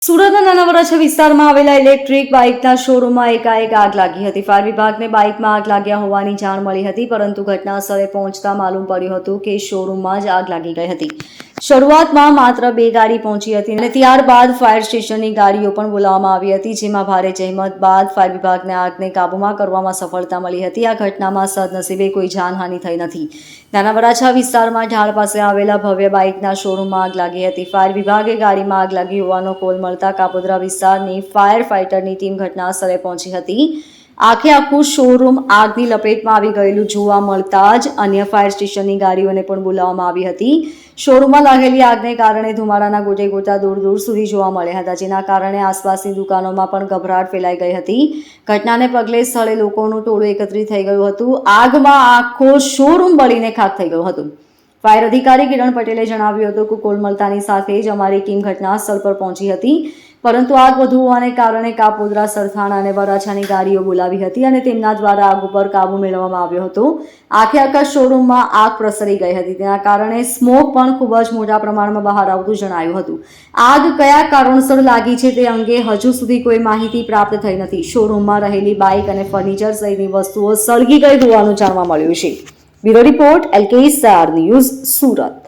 સુરતના નાના વરાછા વિસ્તારમાં આવેલા ઇલેક્ટ્રિક બાઇકના શોરૂમમાં એકાએક આગ લાગી હતી. ફાયર વિભાગને બાઇકમાં આગ લાગ્યા હોવાની જાણ મળી હતી, પરંતુ ઘટના સ્થળે પહોંચતા માલુમ પડ્યું હતું કે શોરૂમમાં જ આગ લાગી ગઈ હતી. શરૂઆતમાં માત્ર 2 ગાડી પહોંચી હતી અને ત્યારબાદ ફાયર સ્ટેશનની ગાડીઓ પણ બોલાવવામાં આવી હતી, જેમાં ભારે જહેમત બાદ ફાયર વિભાગને આગને કાબૂમાં કરવામાં સફળતા મળી હતી. આ ઘટનામાં સદનસીબે કોઈ જાનહાનિ થઈ નથી. નાના વરાછા વિસ્તારમાં ઢાળ પાસે આવેલા ભવ્ય બાઇકના શોરૂમમાં આગ લાગી હતી. ફાયર વિભાગે ગાડીમાં આગ લાગી હોવાનો કોલ મળતા કાપોદ્રા વિસ્તારની ફાયર ફાઇટરની ટીમ ઘટના સ્થળે પહોંચી હતી. આખું શોરૂમ આગની લપેટમાં આવી ગયેલું જોવા મળતા જ અન્ય ફાયર સ્ટેશનની ગાડીઓને પણ બોલાવવામાં આવી હતી. શોરૂમમાં લાગેલી આગને કારણે ધુમાડાના ગોટે ગોટા દૂર દૂર સુધી જોવા મળ્યા હતા, જેના કારણે આસપાસની દુકાનોમાં પણ ગભરાટ ફેલાઈ ગઈ હતી. ઘટનાને પગલે સ્થળે લોકોનું ટોળું એકત્રિત થઈ ગયું હતું. આગમાં આખો શોરૂમ બળીને ખાખ થઈ ગયું હતું. ફાયર અધિકારી કિરણ પટેલે જણાવ્યું હતું કે કોલ મળતાની સાથે જ અમારી ટીમ ઘટના સ્થળ પર પહોંચી હતી, પરંતુ આગ વધુ હોવાને કારણે કાપોદ્રા, સરથાણા અને વરાછાની ગાડીઓ બોલાવી હતી અને તેમના દ્વારા આગ ઉપર કાબુ મેળવવામાં આવ્યો હતો. આખા શોરૂમમાં આગ પ્રસરી ગઈ હતી, તેના કારણે સ્મોક પણ ખૂબ જ મોટા પ્રમાણમાં બહાર આવતું જણાયું હતું. આગ કયા કારણસર લાગી છે તે અંગે હજુ સુધી કોઈ માહિતી પ્રાપ્ત થઈ નથી. શોરૂમમાં રહેલી બાઇક અને ફર્નિચર સહિતની વસ્તુઓ સળગી ગઈ હોવાનું જાણવા મળ્યું છે. Bureau report, LK star news, Surat.